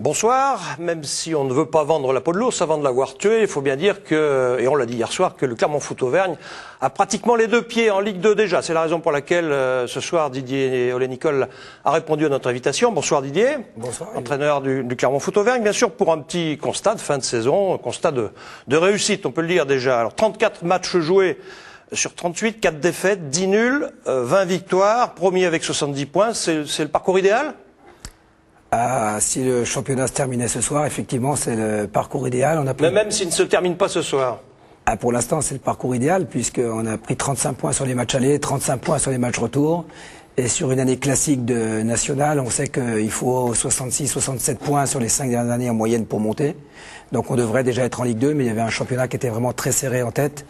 Bonsoir. Même si on ne veut pas vendre la peau de l'ours avant de l'avoir tué, il faut bien dire que, et on l'a dit hier soir, que le Clermont Foot Auvergne a pratiquement les deux pieds en Ligue 2 déjà. C'est la raison pour laquelle ce soir Didier Olé-Nicole a répondu à notre invitation. Bonsoir Didier. Bonsoir. Entraîneur du Clermont Foot Auvergne, bien sûr, pour un petit constat de fin de saison, un constat de réussite, on peut le dire déjà. Alors 34 matchs joués sur 38, 4 défaites, 10 nuls, 20 victoires, premier avec 70 points. C'est le parcours idéal ? Si le championnat se terminait ce soir, effectivement, c'est le parcours idéal. Mais même s'il ne se termine pas ce soir. Pour l'instant, c'est le parcours idéal, puisqu'on a pris 35 points sur les matchs allés, 35 points sur les matchs retour. Et sur une année classique de nationale, on sait qu'il faut 66-67 points sur les 5 dernières années en moyenne pour monter. Donc on devrait déjà être en Ligue 2, mais il y avait un championnat qui était vraiment très serré en tête.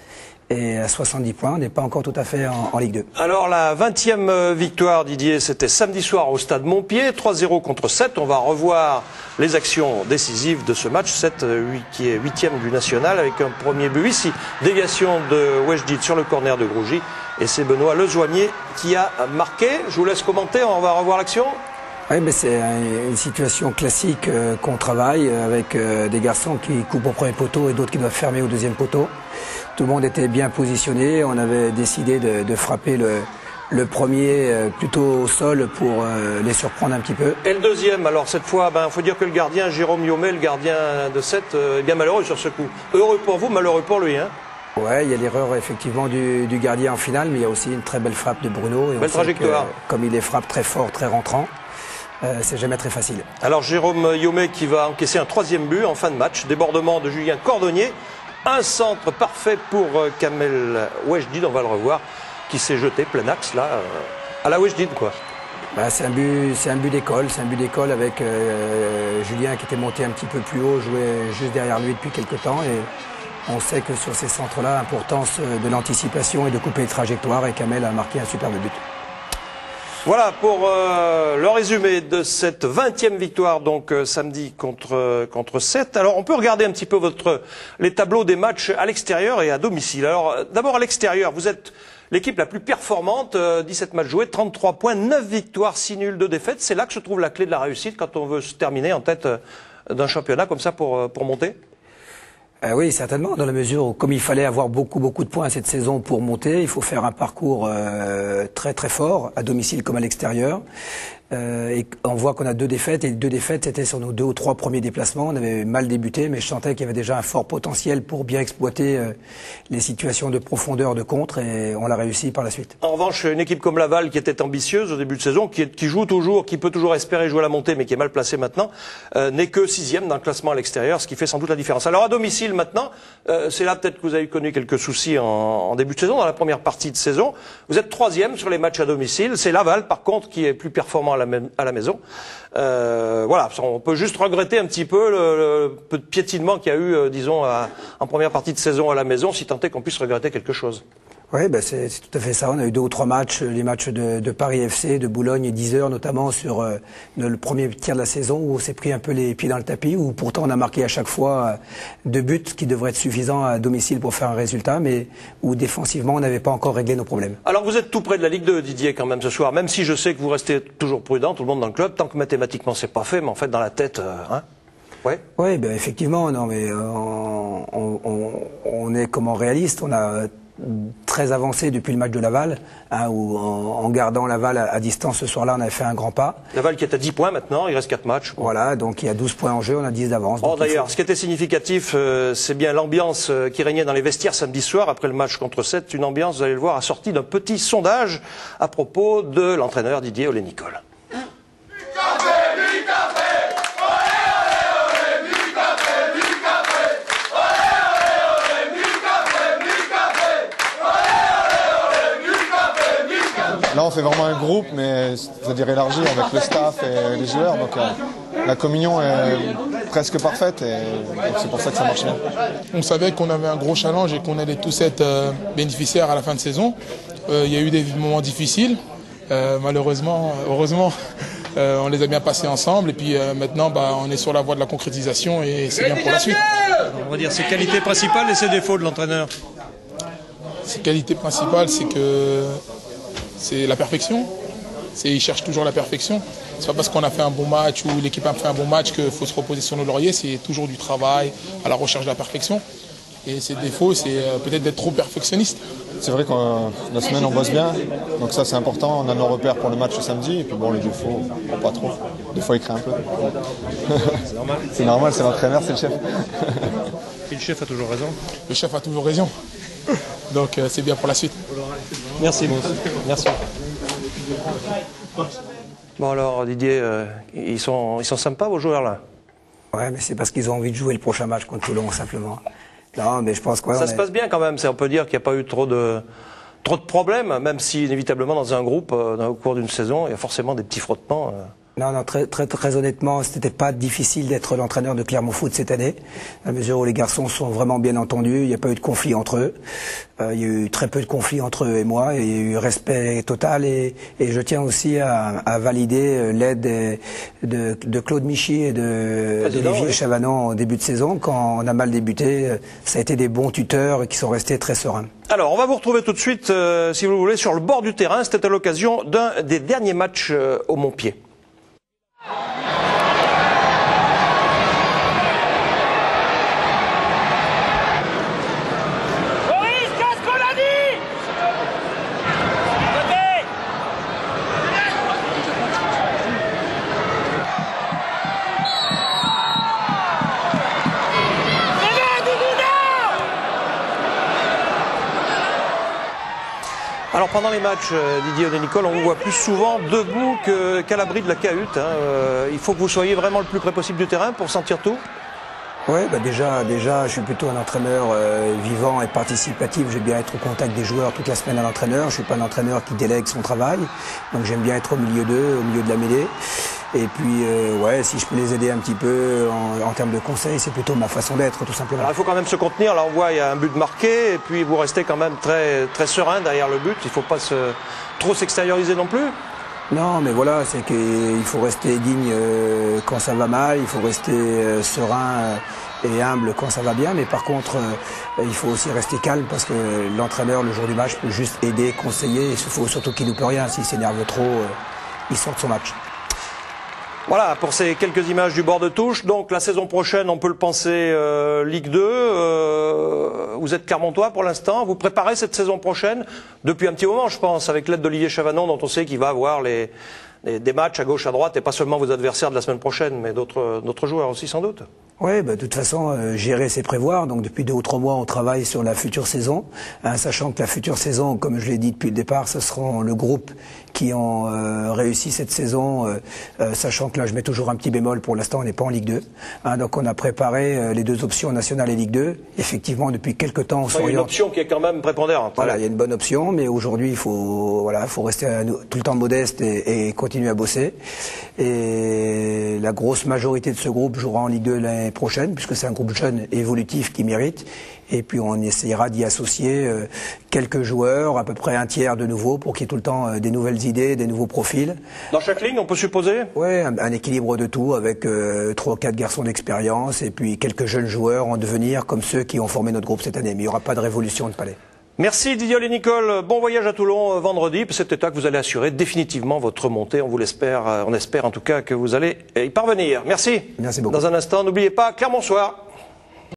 Et à 70 points, on n'est pas encore tout à fait en Ligue 2. Alors la 20e victoire, Didier, c'était samedi soir au stade Montpied, 3-0 contre 7. On va revoir les actions décisives de ce match, 7 qui est 8e du national, avec un premier but ici. Déviation de Wejdid sur le corner de Grougy. Et c'est Benoît Lezoignier qui a marqué. Je vous laisse commenter, on va revoir l'action. Oui, mais c'est une situation classique qu'on travaille avec des garçons qui coupent au premier poteau et d'autres qui doivent fermer au deuxième poteau. Tout le monde était bien positionné. On avait décidé de frapper le premier plutôt au sol pour les surprendre un petit peu. Et le deuxième, alors cette fois, faut dire que le gardien Jérôme Yomé, le gardien de 7, est bien malheureux sur ce coup. Heureux pour vous, malheureux pour lui, hein. Ouais, il y a l'erreur effectivement du gardien en finale, mais il y a aussi une très belle frappe de Bruno. Et belle trajectoire. Comme il les frappe très fort, très rentrant, c'est jamais très facile. Alors Jérôme Yomé qui va encaisser un troisième but en fin de match. Débordement de Julien Cordonnier. Un centre parfait pour Kamel Wejdid, on va le revoir, qui s'est jeté plein axe là, à la Wejdid quoi. C'est un but d'école avec Julien qui était monté un petit peu plus haut, jouait juste derrière lui depuis quelques temps. Et on sait que sur ces centres-là, l'importance de l'anticipation et de couper les trajectoires, et Kamel a marqué un superbe but. Voilà pour le résumé de cette 20e victoire donc samedi contre 7. Alors on peut regarder un petit peu les tableaux des matchs à l'extérieur et à domicile. Alors d'abord à l'extérieur, vous êtes l'équipe la plus performante, 17 matchs joués, 33 points, 9 victoires, 6 nuls, 2 défaites. C'est là que se trouve la clé de la réussite quand on veut se terminer en tête d'un championnat comme ça pour monter. Oui, certainement, dans la mesure où, comme il fallait avoir beaucoup de points cette saison pour monter, il faut faire un parcours très très fort, à domicile comme à l'extérieur. Et on voit qu'on a 2 défaites, et les 2 défaites c'était sur nos 2 ou 3 premiers déplacements. On avait mal débuté, mais je sentais qu'il y avait déjà un fort potentiel pour bien exploiter les situations de profondeur de contre, et on l'a réussi par la suite. En revanche, une équipe comme Laval qui était ambitieuse au début de saison, qui joue toujours, qui peut toujours espérer jouer la montée, mais qui est mal placée maintenant, n'est que 6e dans le classement à l'extérieur, ce qui fait sans doute la différence. Alors à domicile maintenant, c'est là peut-être que vous avez connu quelques soucis en début de saison, dans la première partie de saison. Vous êtes 3e sur les matchs à domicile. C'est Laval par contre qui est plus performant à la maison. Voilà, on peut juste regretter un petit peu le peu de piétinement qu'il y a eu, disons, en première partie de saison à la maison, si tant est qu'on puisse regretter quelque chose. Oui, c'est tout à fait ça. On a eu 2 ou 3 matchs, les matchs de Paris FC, de Boulogne et 10 heures notamment sur le premier tiers de la saison où on s'est pris un peu les pieds dans le tapis, où pourtant on a marqué à chaque fois 2 buts qui devraient être suffisants à domicile pour faire un résultat, mais où défensivement on n'avait pas encore réglé nos problèmes. Alors vous êtes tout près de la Ligue 2, Didier, quand même ce soir, même si je sais que vous restez toujours prudent, tout le monde dans le club, tant que mathématiquement c'est pas fait, mais en fait dans la tête, hein. Ouais. Oui, effectivement, non, mais on est comment réaliste. On a très avancé depuis le match de Laval, où en gardant Laval à distance ce soir-là, on avait fait un grand pas. Laval qui est à 10 points maintenant, il reste 4 matchs. Voilà, donc il y a 12 points en jeu, on a 10 d'avance. D'ailleurs, ce qui était significatif, c'est bien l'ambiance qui régnait dans les vestiaires samedi soir, après le match contre 7, une ambiance, vous allez le voir, assortie d'un petit sondage à propos de l'entraîneur Didier Olé-Nicole. Là, on fait vraiment un groupe, mais c'est-à-dire élargi avec le staff et les joueurs. Donc la communion est presque parfaite et c'est pour ça que ça marche bien. On savait qu'on avait un gros challenge et qu'on allait tous être bénéficiaires à la fin de saison. Il y a eu des moments difficiles. Malheureusement, heureusement, on les a bien passés ensemble. Et puis maintenant, on est sur la voie de la concrétisation et c'est bien pour la suite. On va dire ses qualités principales et ses défauts de l'entraîneur. Ses qualités principales, c'est que c'est la perfection. Ils cherchent toujours la perfection. C'est pas parce qu'on a fait un bon match ou l'équipe a fait un bon match qu'il faut se reposer sur nos lauriers. C'est toujours du travail à la recherche de la perfection. Et ses défauts, c'est peut-être d'être trop perfectionniste. C'est vrai que la semaine on bosse bien, donc ça c'est important. On a nos repères pour le match le samedi, et puis bon, les défauts, pas trop. Des fois il crée un peu. C'est normal. C'est normal, c'est l'entraîneur, c'est le chef. Et le chef a toujours raison. Le chef a toujours raison. Donc c'est bien pour la suite. Merci. Merci. Bon alors Didier, ils sont sympas vos joueurs là. Ouais, mais c'est parce qu'ils ont envie de jouer le prochain match contre Toulon, simplement. Non, mais je pense que... Ça se passe bien quand même, on peut dire qu'il n'y a pas eu trop de problèmes, même si inévitablement dans un groupe, au cours d'une saison, il y a forcément des petits frottements. Non, très honnêtement, c'était pas difficile d'être l'entraîneur de Clermont Foot cette année, à mesure où les garçons sont vraiment bien entendus, il n'y a pas eu de conflit entre eux, il y a eu très peu de conflits entre eux et moi, et il y a eu respect total, et je tiens aussi à valider l'aide de Claude Michy et d'Olivier Chavanon au début de saison. Quand on a mal débuté, ça a été des bons tuteurs qui sont restés très sereins. Alors, on va vous retrouver tout de suite, si vous le voulez, sur le bord du terrain. C'était à l'occasion d'un des derniers matchs au Montpied. Alors pendant les matchs, Didier Odenicol, on vous voit plus souvent debout qu'à l'abri de la cahute. Il faut que vous soyez vraiment le plus près possible du terrain pour sentir tout. Oui, déjà, je suis plutôt un entraîneur vivant et participatif. J'aime bien être au contact des joueurs toute la semaine à l'entraîneur. Je suis pas un entraîneur qui délègue son travail, donc j'aime bien être au milieu d'eux, au milieu de la mêlée. Et puis, si je peux les aider un petit peu en termes de conseils, c'est plutôt ma façon d'être, tout simplement. Alors, il faut quand même se contenir. Là, on voit, il y a un but marqué, et puis vous restez quand même très, très serein derrière le but. Il ne faut pas trop s'extérioriser non plus. Non, mais voilà, c'est qu'il faut rester digne quand ça va mal, il faut rester serein et humble quand ça va bien, mais par contre, il faut aussi rester calme parce que l'entraîneur, le jour du match, peut juste aider, conseiller. Il faut surtout qu'il ne loupe rien. S'il s'énerve trop, il sort de son match. Voilà, pour ces quelques images du bord de touche. Donc la saison prochaine, on peut le penser, Ligue 2. Vous êtes Clermontois pour l'instant. Vous préparez cette saison prochaine depuis un petit moment, je pense, avec l'aide d'Olivier Chavanon, dont on sait qu'il va avoir des matchs à gauche, à droite, et pas seulement vos adversaires de la semaine prochaine, mais d'autres joueurs aussi sans doute. Oui, de toute façon, gérer c'est prévoir. Donc depuis 2 ou 3 mois, on travaille sur la future saison, sachant que la future saison, comme je l'ai dit depuis le départ, ce seront le groupe qui ont réussi cette saison, sachant que là, je mets toujours un petit bémol. Pour l'instant, on n'est pas en Ligue 2. Donc on a préparé les 2 options nationales et Ligue 2. Effectivement, depuis quelques temps, on s'oriente. Il y a une option qui est quand même prépondérante. Voilà, il y a une bonne option, mais aujourd'hui, il faut rester tout le temps modeste et continuer à bosser. Et la grosse majorité de ce groupe jouera en Ligue 2 l'année prochaine, puisque c'est un groupe jeune et évolutif qui mérite. Et puis on essayera d'y associer quelques joueurs, à peu près un tiers de nouveaux, pour qu'il y ait tout le temps des nouvelles idées, des nouveaux profils. Dans chaque ligne, on peut supposer ? Oui, un équilibre de tout, avec 3 ou 4 garçons d'expérience, et puis quelques jeunes joueurs en devenir, comme ceux qui ont formé notre groupe cette année. Mais il n'y aura pas de révolution de palais. Merci Didier Odenicol. Bon voyage à Toulon vendredi. Cet état que vous allez assurer définitivement votre montée. On vous l'espère. On espère en tout cas que vous allez y parvenir. Merci. Merci beaucoup. Dans un instant, n'oubliez pas Clermont Soir.